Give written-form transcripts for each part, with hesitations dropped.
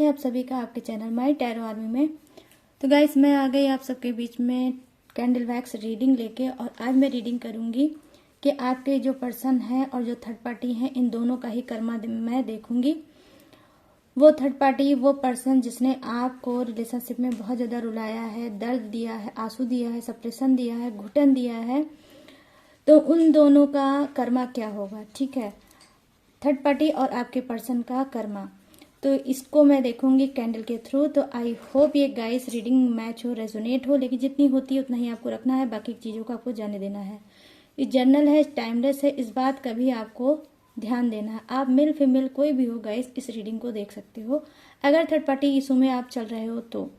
है आप सभी का आपके चैनल माय टैरो आर्मी में। तो गाइस मैं आ गई आप सबके बीच में कैंडल वैक्स रीडिंग लेके, और आज मैं रीडिंग करूंगी कि आपके जो पर्सन है और जो थर्ड पार्टी है इन दोनों का ही कर्मा मैं देखूंगी। वो थर्ड पार्टी, वो पर्सन जिसने आपको रिलेशनशिप में बहुत ज़्यादा रुलाया है, दर्द दिया है, आंसू दिया है, सप्रेशन दिया है, घुटन दिया है, तो उन दोनों का कर्मा क्या होगा। ठीक है, थर्ड पार्टी और आपके पर्सन का कर्मा, तो इसको मैं देखूंगी कैंडल के थ्रू। तो आई होप ये गाइस रीडिंग मैच हो, रेजोनेट हो, लेकिन जितनी होती है उतना ही आपको रखना है, बाकी चीज़ों को आपको जाने देना है। ये जर्नल है, टाइमलेस है, इस बात का भी आपको ध्यान देना है। आप मेल फीमेल कोई भी हो गाइस इस रीडिंग को देख सकते हो, अगर थर्ड पार्टी इशू में आप चल रहे हो तो।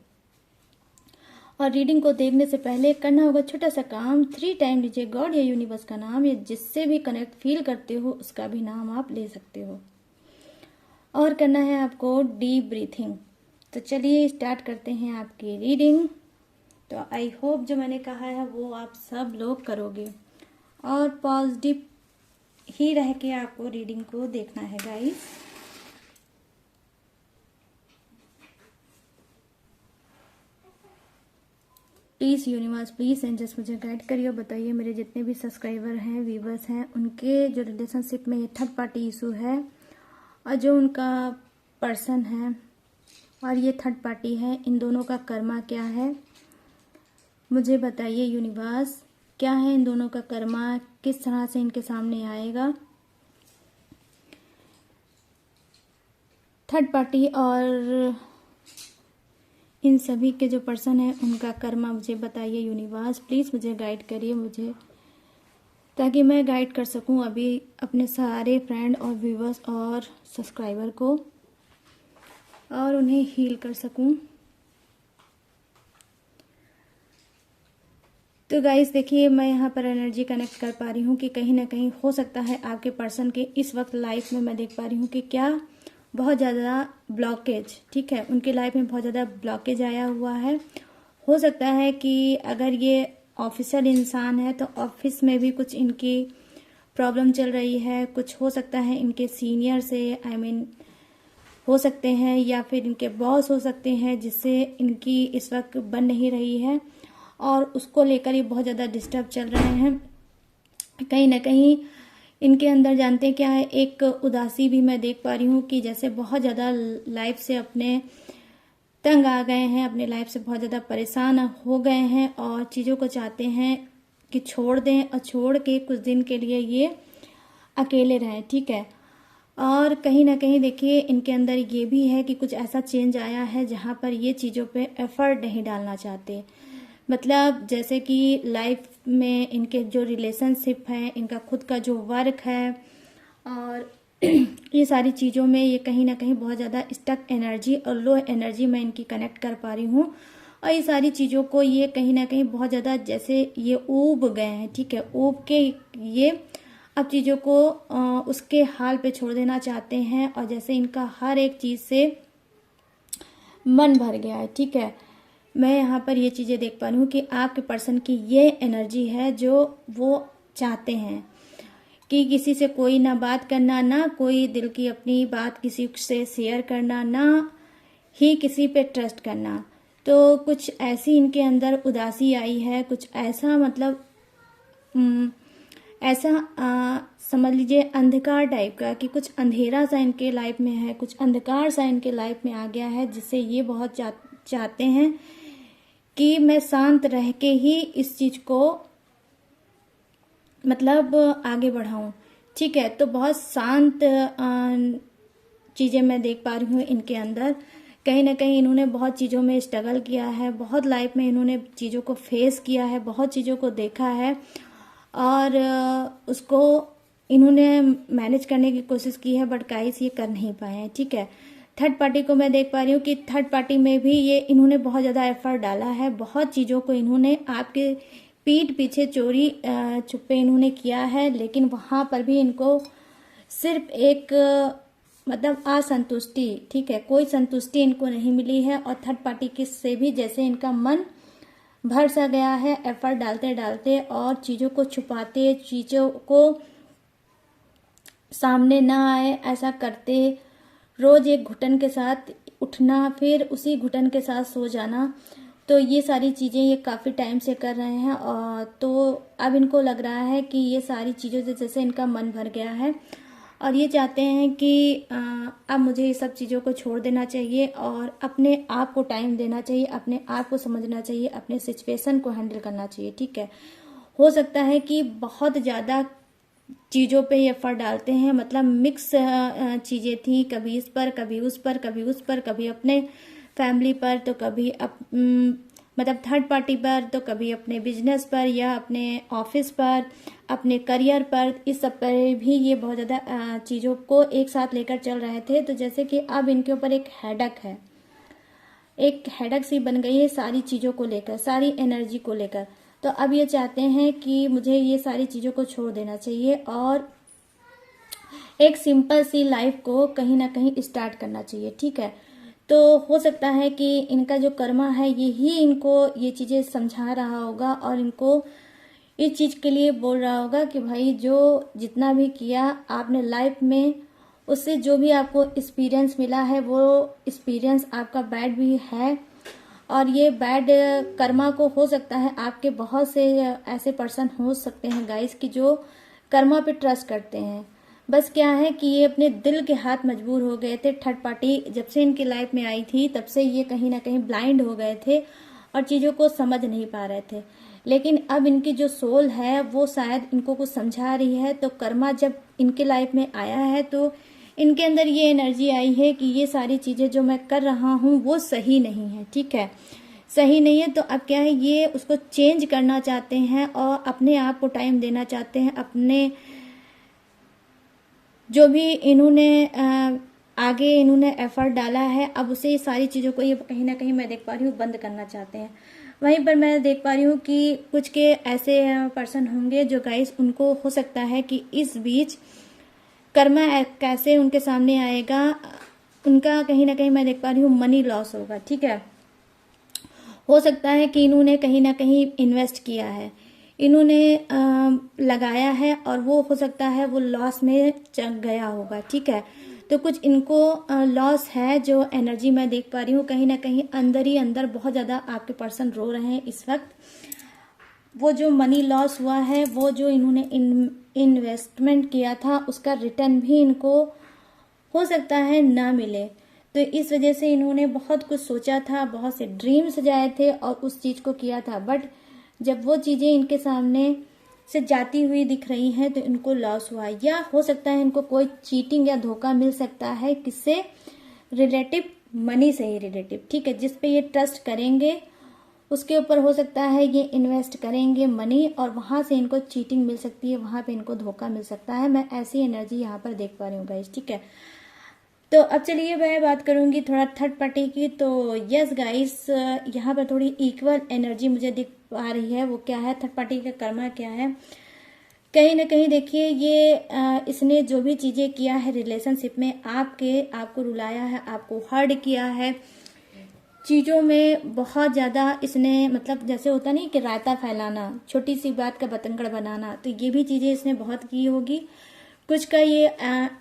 और रीडिंग को देखने से पहले करना होगा छोटा सा काम, 3 टाइम लीजिए गॉड या यूनिवर्स का नाम, या जिससे भी कनेक्ट फील करते हो उसका भी नाम आप ले सकते हो, और करना है आपको डीप ब्रीथिंग। तो चलिए स्टार्ट करते हैं आपकी रीडिंग। तो आई होप जो मैंने कहा है वो आप सब लोग करोगे, और पॉजिटिव ही रह के आपको रीडिंग को देखना है guys. Please universe, please angels मुझे गाइड करिए और बताइए मेरे जितने भी सब्सक्राइबर हैं, व्यूवर्स हैं, उनके जो रिलेशनशिप में ये थर्ड पार्टी इशू है और जो उनका पर्सन है और ये थर्ड पार्टी है, इन दोनों का कर्मा क्या है मुझे बताइए यूनिवर्स। क्या है इन दोनों का कर्मा, किस तरह से इनके सामने आएगा। थर्ड पार्टी और इन सभी के जो पर्सन है उनका कर्मा मुझे बताइए यूनिवर्स। प्लीज़ मुझे गाइड करिए, मुझे, ताकि मैं गाइड कर सकूं अभी अपने सारे फ्रेंड और व्यूवर्स और सब्सक्राइबर को, और उन्हें हील कर सकूं। तो गाइस देखिए, मैं यहाँ पर एनर्जी कनेक्ट कर पा रही हूँ कि कहीं ना कहीं हो सकता है आपके पर्सन के इस वक्त लाइफ में, मैं देख पा रही हूँ कि क्या बहुत ज़्यादा ब्लॉकेज, ठीक है, उनकी लाइफ में बहुत ज़्यादा ब्लॉकेज आया हुआ है। हो सकता है कि अगर ये ऑफिशियल इंसान है तो ऑफिस में भी कुछ इनकी प्रॉब्लम चल रही है, कुछ हो सकता है इनके सीनियर से, आई मीन हो सकते हैं, या फिर इनके बॉस हो सकते हैं जिससे इनकी इस वक्त बन नहीं रही है, और उसको लेकर ये बहुत ज़्यादा डिस्टर्ब चल रहे हैं। कहीं ना कहीं इनके अंदर जानते हैं क्या है, एक उदासी भी मैं देख पा रही हूँ कि जैसे बहुत ज़्यादा लाइफ से अपने तंग आ गए हैं, अपने लाइफ से बहुत ज़्यादा परेशान हो गए हैं, और चीज़ों को चाहते हैं कि छोड़ दें, और छोड़ के कुछ दिन के लिए ये अकेले रहें। ठीक है, और कहीं ना कहीं देखिए इनके अंदर ये भी है कि कुछ ऐसा चेंज आया है जहाँ पर ये चीज़ों पे एफर्ट नहीं डालना चाहते। मतलब जैसे कि लाइफ में इनके जो रिलेशनशिप है, इनका खुद का जो वर्क है, और ये सारी चीज़ों में ये कहीं ना कहीं बहुत ज़्यादा स्टक एनर्जी और लो एनर्जी मैं इनकी कनेक्ट कर पा रही हूँ, और ये सारी चीज़ों को ये कहीं ना कहीं बहुत ज़्यादा जैसे ये ऊब गए हैं। ठीक है, ऊब के ये अब चीज़ों को उसके हाल पे छोड़ देना चाहते हैं, और जैसे इनका हर एक चीज़ से मन भर गया है। ठीक है, मैं यहाँ पर ये चीज़ें देख पा रही हूँ कि आपके पर्सन की ये एनर्जी है जो वो चाहते हैं कि किसी से कोई ना बात करना, ना कोई दिल की अपनी बात किसी से शेयर करना, ना ही किसी पे ट्रस्ट करना। तो कुछ ऐसी इनके अंदर उदासी आई है, कुछ ऐसा मतलब ऐसा समझ लीजिए अंधकार टाइप का, कि कुछ अंधेरा सा इनके लाइफ में है, कुछ अंधकार सा इनके लाइफ में आ गया है, जिससे ये बहुत चाहते हैं कि मैं शांत रह के ही इस चीज़ को मतलब आगे बढ़ाऊं। ठीक है, तो बहुत शांत चीज़ें मैं देख पा रही हूँ इनके अंदर। कहीं ना कहीं इन्होंने बहुत चीज़ों में स्ट्रगल किया है, बहुत लाइफ में इन्होंने चीज़ों को फेस किया है, बहुत चीज़ों को देखा है, और उसको इन्होंने मैनेज करने की कोशिश की है, बट गाइस ये कर नहीं पाए हैं। ठीक है, थर्ड पार्टी को मैं देख पा रही हूँ कि थर्ड पार्टी में भी ये इन्होंने बहुत ज़्यादा एफर्ट डाला है, बहुत चीज़ों को इन्होंने आपके पीठ पीछे चोरी छुपे इन्होंने किया है, लेकिन वहाँ पर भी इनको सिर्फ एक मतलब असंतुष्टि, ठीक है, कोई संतुष्टि इनको नहीं मिली है, और थर्ड पार्टी के से भी जैसे इनका मन भर सा गया है एफर्ट डालते डालते, और चीज़ों को छुपाते, चीज़ों को सामने ना आए ऐसा करते, रोज एक घुटन के साथ उठना, फिर उसी घुटन के साथ सो जाना, तो ये सारी चीज़ें ये काफ़ी टाइम से कर रहे हैं। और तो अब इनको लग रहा है कि ये सारी चीज़ों से जैसे इनका मन भर गया है और ये चाहते हैं कि अब मुझे ये सब चीज़ों को छोड़ देना चाहिए और अपने आप को टाइम देना चाहिए, अपने आप को समझना चाहिए, अपने सिचुएशन को हैंडल करना चाहिए। ठीक है, हो सकता है कि बहुत ज़्यादा चीज़ों पे ये एफर्ट डालते हैं, मतलब मिक्स चीज़ें थी, कभी इस पर, कभी उस पर, कभी उस पर, कभी अपने फैमिली पर, तो कभी मतलब थर्ड पार्टी पर, तो कभी अपने बिजनेस पर या अपने ऑफिस पर, अपने करियर पर, इस सब पर भी ये बहुत ज़्यादा चीज़ों को एक साथ लेकर चल रहे थे। तो जैसे कि अब इनके ऊपर एक हेडक है, एक हेडक सी बन गई है सारी चीज़ों को लेकर, सारी एनर्जी को लेकर। तो अब ये चाहते हैं कि मुझे ये सारी चीज़ों को छोड़ देना चाहिए और एक सिंपल सी लाइफ को कहीं ना कहीं स्टार्ट करना चाहिए। ठीक है, तो हो सकता है कि इनका जो कर्मा है यही इनको ये चीज़ें समझा रहा होगा और इनको इस चीज़ के लिए बोल रहा होगा कि भाई जो जितना भी किया आपने लाइफ में, उससे जो भी आपको एक्सपीरियंस मिला है वो एक्सपीरियंस आपका बैड भी है। और ये बैड कर्मा को हो सकता है, आपके बहुत से ऐसे पर्सन हो सकते हैं गाइस कि जो कर्मा पे ट्रस्ट करते हैं। बस क्या है कि ये अपने दिल के हाथ मजबूर हो गए थे। थर्ड पार्टी जब से इनकी लाइफ में आई थी तब से ये कहीं ना कहीं ब्लाइंड हो गए थे और चीज़ों को समझ नहीं पा रहे थे। लेकिन अब इनकी जो सोल है वो शायद इनको कुछ समझा रही है। तो कर्मा जब इनके लाइफ में आया है तो इनके अंदर ये एनर्जी आई है कि ये सारी चीज़ें जो मैं कर रहा हूँ वो सही नहीं है। ठीक है, सही नहीं है। तो अब क्या है, ये उसको चेंज करना चाहते हैं और अपने आप को टाइम देना चाहते हैं। अपने जो भी इन्होंने आगे इन्होंने एफर्ट डाला है, अब उसे सारी चीज़ों को ये कहीं ना कहीं मैं देख पा रही हूँ बंद करना चाहते हैं। वहीं पर मैं देख पा रही हूँ कि कुछ के ऐसे पर्सन होंगे जो गाइस, उनको हो सकता है कि इस बीच कर्मा कैसे उनके सामने आएगा, उनका कहीं ना कहीं मैं देख पा रही हूँ मनी लॉस होगा। ठीक है, हो सकता है कि इन्होंने कहीं ना कहीं इन्वेस्ट किया है, इन्होंने लगाया है और वो हो सकता है वो लॉस में चल गया होगा। ठीक है, तो कुछ इनको लॉस है जो एनर्जी मैं देख पा रही हूँ। कहीं ना कहीं अंदर ही अंदर बहुत ज़्यादा आपके पर्सन रो रहे हैं इस वक्त। वो जो मनी लॉस हुआ है, वो जो इन्होंने इन्वेस्टमेंट किया था उसका रिटर्न भी इनको हो सकता है ना मिले। तो इस वजह से इन्होंने बहुत कुछ सोचा था, बहुत से ड्रीम सजाए थे और उस चीज़ को किया था, बट जब वो चीज़ें इनके सामने से जाती हुई दिख रही हैं तो इनको लॉस हुआ। या हो सकता है इनको कोई चीटिंग या धोखा मिल सकता है, किससे रिलेटिव, मनी से ही रिलेटिव। ठीक है, जिस पे ये ट्रस्ट करेंगे उसके ऊपर हो सकता है ये इन्वेस्ट करेंगे मनी और वहां से इनको चीटिंग मिल सकती है, वहां पे इनको धोखा मिल सकता है। मैं ऐसी एनर्जी यहाँ पर देख पा रही हूँ गाइस। ठीक है, तो अब चलिए मैं बात करूंगी थोड़ा थर्ड पार्टी की। तो यस गाइस, यहाँ पर थोड़ी इक्वल एनर्जी मुझे दिख पा रही है। वो क्या है, थर्ड पार्टी का कर्मा क्या है, कहीं ना कहीं देखिए ये इसने जो भी चीज़ें किया है रिलेशनशिप में, आपको रुलाया है, आपको हर्ट किया है, चीज़ों में बहुत ज़्यादा इसने, मतलब जैसे होता नहीं कि रायता फैलाना, छोटी सी बात का बतंगड़ बनाना, तो ये भी चीज़ें इसने बहुत की होगी। कुछ का ये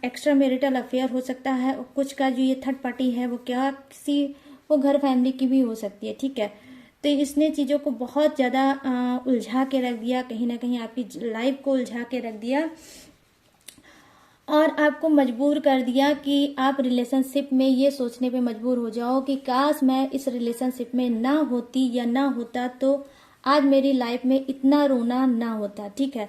एक्स्ट्रा मैरिटल अफेयर हो सकता है और कुछ का जो ये थर्ड पार्टी है वो क्या किसी वो घर फैमिली की भी हो सकती है। ठीक है, तो इसने चीज़ों को बहुत ज़्यादा उलझा के रख दिया, कहीं ना कहीं आपकी लाइफ को उलझा के रख दिया और आपको मजबूर कर दिया कि आप रिलेशनशिप में ये सोचने पे मजबूर हो जाओ कि काश मैं इस रिलेशनशिप में ना होती या ना होता तो आज मेरी लाइफ में इतना रोना ना होता। ठीक है,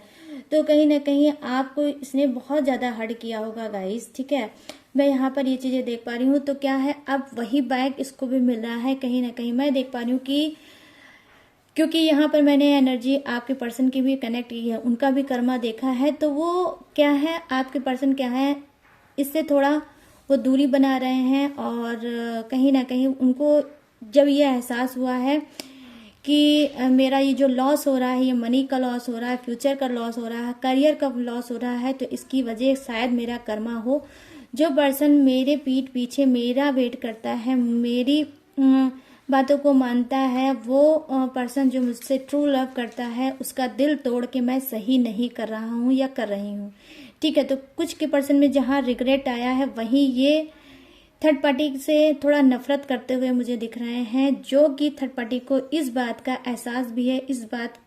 तो कहीं ना कहीं आपको इसने बहुत ज़्यादा हर्ट किया होगा गाइस। ठीक है, मैं यहाँ पर ये चीज़ें देख पा रही हूँ। तो क्या है, अब वही बैक इसको भी मिल रहा है। कहीं ना कहीं मैं देख पा रही हूँ कि क्योंकि यहाँ पर मैंने एनर्जी आपके पर्सन की भी कनेक्ट की है, उनका भी कर्मा देखा है। तो वो क्या है, आपके पर्सन क्या है, इससे थोड़ा वो दूरी बना रहे हैं और कहीं ना कहीं उनको जब ये एहसास हुआ है कि मेरा ये जो लॉस हो रहा है, ये मनी का लॉस हो रहा है, फ्यूचर का लॉस हो रहा है, करियर का लॉस हो रहा है, तो इसकी वजह शायद मेरा कर्मा हो। जो पर्सन मेरे पीठ पीछे मेरा वेट करता है, मेरी बातों को मानता है, वो पर्सन जो मुझसे ट्रू लव करता है, उसका दिल तोड़ के मैं सही नहीं कर रहा हूँ या कर रही हूँ। ठीक है, तो कुछ के पर्सन में जहाँ रिग्रेट आया है वहीं ये थर्ड पार्टी से थोड़ा नफरत करते हुए मुझे दिख रहे हैं, जो कि थर्ड पार्टी को इस बात का एहसास भी है, इस बात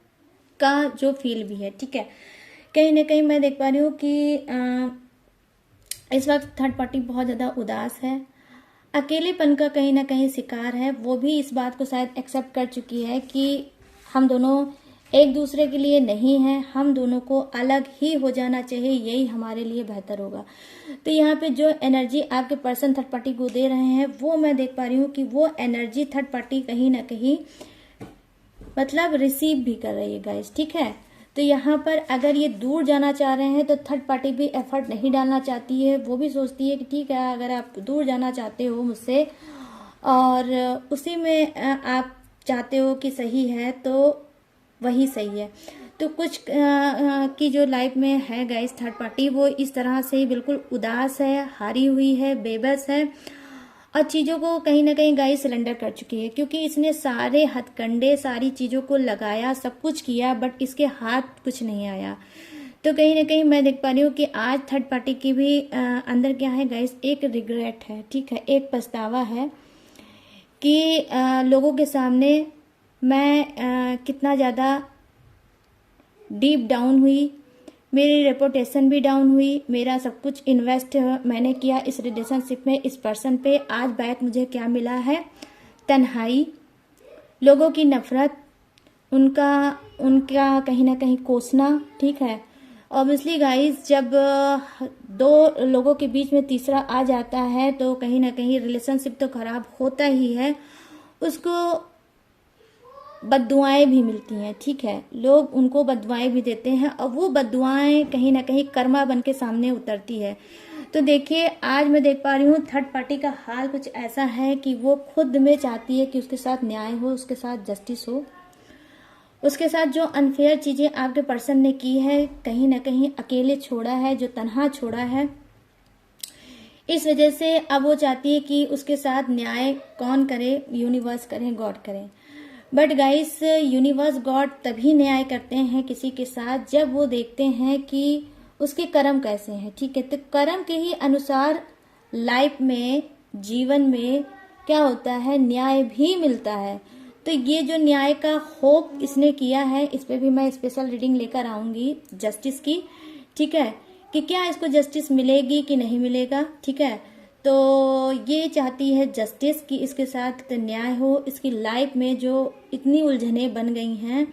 का जो फील भी है। ठीक है, कहीं ना कहीं मैं देख पा रही हूँ कि इस वक्त थर्ड पार्टी बहुत ज़्यादा उदास है, अकेलेपन का कहीं ना कहीं शिकार है। वो भी इस बात को शायद एक्सेप्ट कर चुकी है कि हम दोनों एक दूसरे के लिए नहीं हैं, हम दोनों को अलग ही हो जाना चाहिए, यही हमारे लिए बेहतर होगा। तो यहाँ पे जो एनर्जी आपके पर्सन थर्ड पार्टी को दे रहे हैं, वो मैं देख पा रही हूँ कि वो एनर्जी थर्ड पार्टी कहीं ना कहीं मतलब रिसीव भी कर रही है गाइस। ठीक है, तो यहाँ पर अगर ये दूर जाना चाह रहे हैं तो थर्ड पार्टी भी एफर्ट नहीं डालना चाहती है। वो भी सोचती है कि ठीक है, अगर आप दूर जाना चाहते हो मुझसे और उसी में आप चाहते हो कि सही है, तो वही सही है। तो कुछ की जो लाइफ में है गाइस थर्ड पार्टी, वो इस तरह से ही बिल्कुल उदास है, हारी हुई है, बेबस है और चीज़ों को कहीं ना कहीं गाइस सिलेंडर कर चुकी है, क्योंकि इसने सारे हथकंडे, सारी चीज़ों को लगाया, सब कुछ किया, बट इसके हाथ कुछ नहीं आया। तो कहीं ना कहीं मैं देख पा रही हूँ कि आज थर्ड पार्टी की भी अंदर क्या है गाइस, एक रिग्रेट है। ठीक है, एक पछतावा है कि लोगों के सामने मैं कितना ज़्यादा डीप डाउन हुई, मेरी रेपुटेशन भी डाउन हुई, मेरा सब कुछ इन्वेस्ट मैंने किया इस रिलेशनशिप में, इस पर्सन पे। आज बैक मुझे क्या मिला है? तन्हाई, लोगों की नफरत, उनका कहीं ना कहीं कोसना। ठीक है, ऑब्वियसली गाइस, जब दो लोगों के बीच में तीसरा आ जाता है तो कहीं ना कहीं रिलेशनशिप तो खराब होता ही है, उसको बद्दुआएं भी मिलती हैं। ठीक है, लोग उनको बद्दुआएं भी देते हैं और वो बद्दुआएं कहीं ना कहीं कर्मा बन के सामने उतरती है। तो देखिए, आज मैं देख पा रही हूँ थर्ड पार्टी का हाल कुछ ऐसा है कि वो खुद में चाहती है कि उसके साथ न्याय हो, उसके साथ जस्टिस हो, उसके साथ जो अनफेयर चीजें आपके पर्सन ने की है, कहीं ना कहीं अकेले छोड़ा है, जो तन्हा छोड़ा है, इस वजह से अब वो चाहती है कि उसके साथ न्याय कौन करे? यूनिवर्स करे, गॉड करे। बट गाइस, यूनिवर्स गॉड तभी न्याय करते हैं किसी के साथ जब वो देखते हैं कि उसके कर्म कैसे हैं। ठीक है, तो कर्म के ही अनुसार लाइफ में, जीवन में क्या होता है, न्याय भी मिलता है। तो ये जो न्याय का होप इसने किया है, इस पे भी मैं स्पेशल रीडिंग लेकर आऊंगी जस्टिस की। ठीक है, कि क्या इसको जस्टिस मिलेगी कि नहीं मिलेगा। ठीक है, तो ये चाहती है जस्टिस की इसके साथ न्याय हो। इसकी लाइफ में जो इतनी उलझने बन गई हैं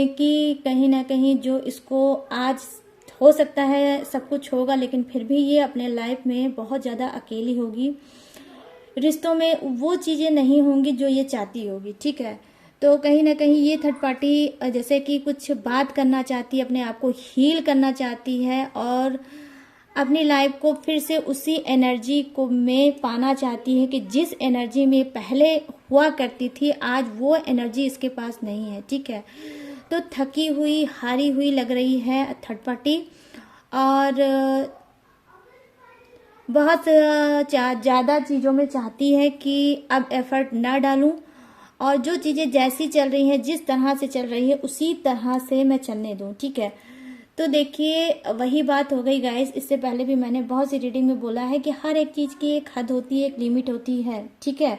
कि कहीं ना कहीं जो इसको आज हो सकता है सब कुछ होगा, लेकिन फिर भी ये अपने लाइफ में बहुत ज़्यादा अकेली होगी, रिश्तों में वो चीज़ें नहीं होंगी जो ये चाहती होगी। ठीक है, तो कहीं ना कहीं ये थर्ड पार्टी जैसे कि कुछ बात करना चाहती है, अपने आप को हील करना चाहती है और अपनी लाइफ को फिर से उसी एनर्जी को में पाना चाहती है कि जिस एनर्जी में पहले हुआ करती थी, आज वो एनर्जी इसके पास नहीं है। ठीक है, तो थकी हुई, हारी हुई लग रही है थर्ड पार्टी और बहुत ज़्यादा चीज़ों में चाहती है कि अब एफर्ट ना डालूं और जो चीज़ें जैसी चल रही हैं, जिस तरह से चल रही है, उसी तरह से मैं चलने दूं। ठीक है, तो देखिए, वही बात हो गई गाइस। इससे पहले भी मैंने बहुत सी रीडिंग में बोला है कि हर एक चीज़ की एक हद होती है, एक लिमिट होती है। ठीक है,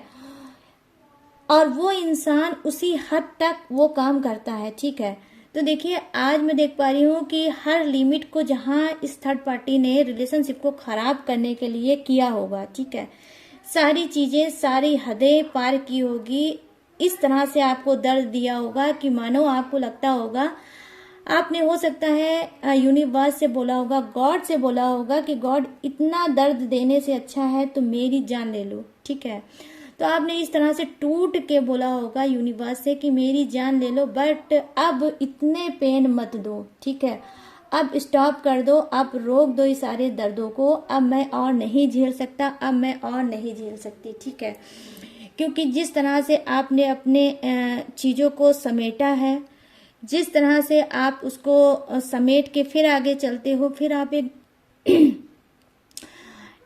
और वो इंसान उसी हद तक वो काम करता है। ठीक है, तो देखिए, आज मैं देख पा रही हूँ कि हर लिमिट को जहाँ इस थर्ड पार्टी ने रिलेशनशिप को खराब करने के लिए किया होगा, ठीक है, सारी चीजें, सारी हदें पार की होगी, इस तरह से आपको दर्द दिया होगा कि मानो आपको लगता होगा, आपने हो सकता है यूनिवर्स से बोला होगा, गॉड से बोला होगा कि गॉड इतना दर्द देने से अच्छा है तो मेरी जान ले लो। ठीक है, तो आपने इस तरह से टूट के बोला होगा यूनिवर्स से कि मेरी जान ले लो, बट अब इतने पेन मत दो। ठीक है, अब स्टॉप कर दो, अब रोक दो इस सारे दर्दों को, अब मैं और नहीं झेल सकता, अब मैं और नहीं झेल सकती। ठीक है, क्योंकि जिस तरह से आपने अपने चीज़ों को समेटा है, जिस तरह से आप उसको समेट के फिर आगे चलते हो, फिर आप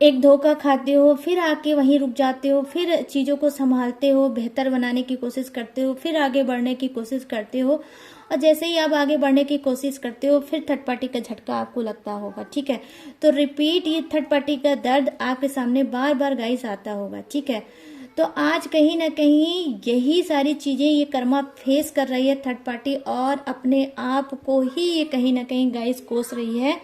एक धोखा खाते हो, फिर आके वहीं रुक जाते हो, फिर चीज़ों को संभालते हो, बेहतर बनाने की कोशिश करते हो, फिर आगे बढ़ने की कोशिश करते हो, और जैसे ही आप आगे बढ़ने की कोशिश करते हो फिर थर्ड पार्टी का झटका आपको लगता होगा, ठीक है। तो रिपीट ये थर्ड पार्टी का दर्द आपके सामने बार बार गाइस आता होगा, ठीक है। तो आज कहीं ना कहीं यही सारी चीजें ये कर्मा फेस कर रही है थर्ड पार्टी, और अपने आप को ही ये कहीं ना कहीं गाइस कोस रही है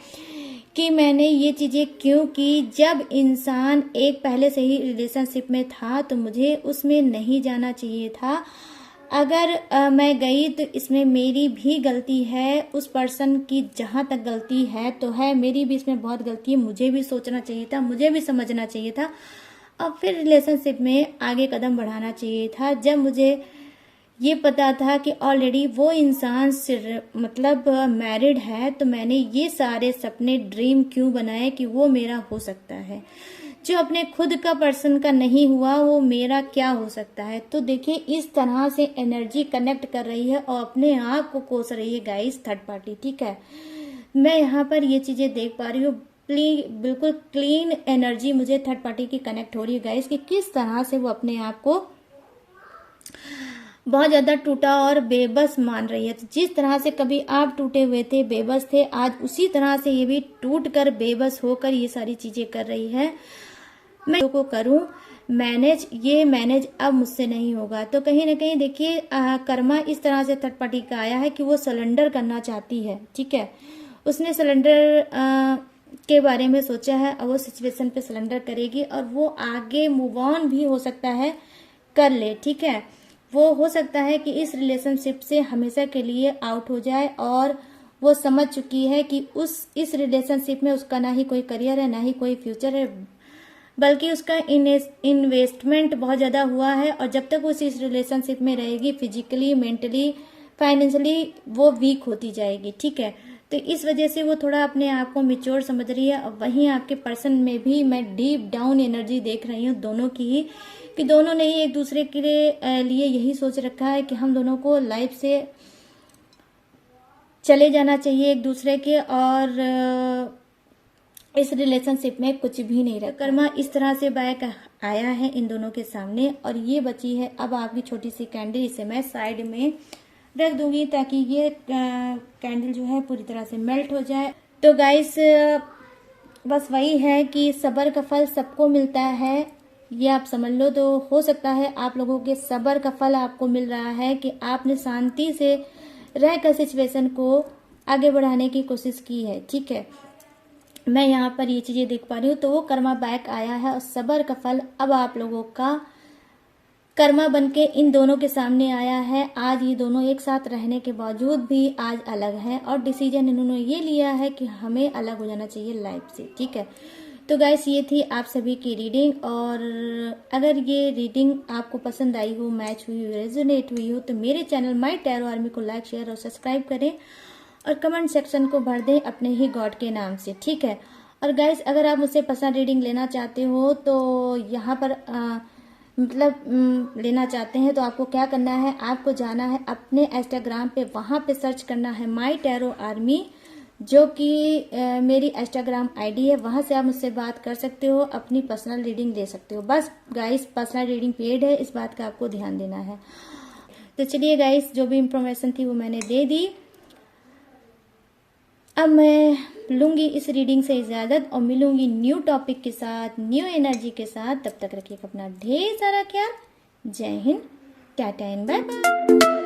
कि मैंने ये चीजें क्यों की। जब इंसान एक पहले से ही रिलेशनशिप में था तो मुझे उसमें नहीं जाना चाहिए था। अगर मैं गई तो इसमें मेरी भी गलती है, उस पर्सन की जहां तक गलती है तो है, मेरी भी इसमें बहुत गलती है, मुझे भी सोचना चाहिए था, मुझे भी समझना चाहिए था, अब फिर रिलेशनशिप में आगे कदम बढ़ाना चाहिए था। जब मुझे ये पता था कि ऑलरेडी वो इंसान मतलब मैरिड है, तो मैंने ये सारे सपने ड्रीम क्यों बनाए कि वो मेरा हो सकता है। जो अपने खुद का पर्सन का नहीं हुआ वो मेरा क्या हो सकता है। तो देखिए इस तरह से एनर्जी कनेक्ट कर रही है और अपने आप को कोस रही है गाइस थर्ड पार्टी, ठीक है। मैं यहाँ पर ये चीजें देख पा रही हूँ, बिल्कुल क्लीन एनर्जी मुझे थर्ड पार्टी की कनेक्ट हो रही है गाइस, कि किस तरह से वो अपने आप को बहुत ज्यादा टूटा और बेबस मान रही है। तो जिस तरह से कभी आप टूटे हुए थे, बेबस थे, आज उसी तरह से ये भी टूट कर बेबस होकर ये सारी चीजें कर रही है। मैं को करूं मैनेज अब मुझसे नहीं होगा। तो कहीं ना कहीं देखिए कर्मा इस तरह से थर्ड पार्टी का आया है कि वो सरेंडर करना चाहती है, ठीक है। उसने सरेंडर के बारे में सोचा है और वो सिचुएशन पे सरेंडर करेगी और वो आगे मूव ऑन भी हो सकता है कर ले, ठीक है। वो हो सकता है कि इस रिलेशनशिप से हमेशा के लिए आउट हो जाए, और वो समझ चुकी है कि इस रिलेशनशिप में उसका ना ही कोई करियर है ना ही कोई फ्यूचर है, बल्कि उसका इन्वेस्टमेंट बहुत ज़्यादा हुआ है। और जब तक वो इस रिलेशनशिप में रहेगी फिजिकली, मेंटली, फाइनेंशियली वो वीक होती जाएगी, ठीक है। तो इस वजह से वो थोड़ा अपने आप को मिच्योर समझ रही है। और वहीं आपके पर्सन में भी मैं डीप डाउन एनर्जी देख रही हूँ दोनों की ही, कि दोनों ने ही एक दूसरे के लिए यही सोच रखा है कि हम दोनों को लाइफ से चले जाना चाहिए एक दूसरे के, और इस रिलेशनशिप में कुछ भी नहीं रहा। कर्मा इस तरह से बैक आया है इन दोनों के सामने, और ये बची है अब आपकी छोटी सी कैंडल। इसे मैं साइड में रख दूंगी ताकि ये कैंडल जो है पूरी तरह से मेल्ट हो जाए। तो गाइस बस वही है कि सब्र का फल सबको मिलता है, ये आप समझ लो। तो हो सकता है आप लोगों के सब्र का फल आपको मिल रहा है कि आपने शांति से रहकर सिचुएशन को आगे बढ़ाने की कोशिश की है, ठीक है। मैं यहाँ पर ये चीजें देख पा रही हूँ। तो वो कर्मा बैक आया है और सब्र का फल अब आप लोगों का कर्मा बनके इन दोनों के सामने आया है। आज ये दोनों एक साथ रहने के बावजूद भी आज अलग है, और डिसीजन इन्होंने ये लिया है कि हमें अलग हो जाना चाहिए लाइफ से, ठीक है। तो गाइस ये थी आप सभी की रीडिंग, और अगर ये रीडिंग आपको पसंद आई हो, मैच हुई हो, रेजोनेट हुई हो, तो मेरे चैनल माय टैरो आर्मी को लाइक, शेयर और सब्सक्राइब करें, और कमेंट सेक्शन को भर दें अपने ही गॉड के नाम से, ठीक है। और गाइस अगर आप मुझसे पर्सनल रीडिंग लेना चाहते हो तो यहाँ पर लेना चाहते हैं तो आपको क्या करना है, आपको जाना है अपने इंस्टाग्राम पे, वहां पे सर्च करना है माय टैरो आर्मी, जो कि मेरी इंस्टाग्राम आईडी है। वहां से आप मुझसे बात कर सकते हो, अपनी पर्सनल रीडिंग ले सकते हो। बस गाइस पर्सनल रीडिंग पेड है, इस बात का आपको ध्यान देना है। तो चलिए गाइस जो भी इंफॉर्मेशन थी वो मैंने दे दी। अब मैं लूंगी इस रीडिंग से इजाजत और मिलूंगी न्यू टॉपिक के साथ, न्यू एनर्जी के साथ। तब तक रखिएगा अपना ढेर सारा ख्याल। जय Hind, tata and bye bye.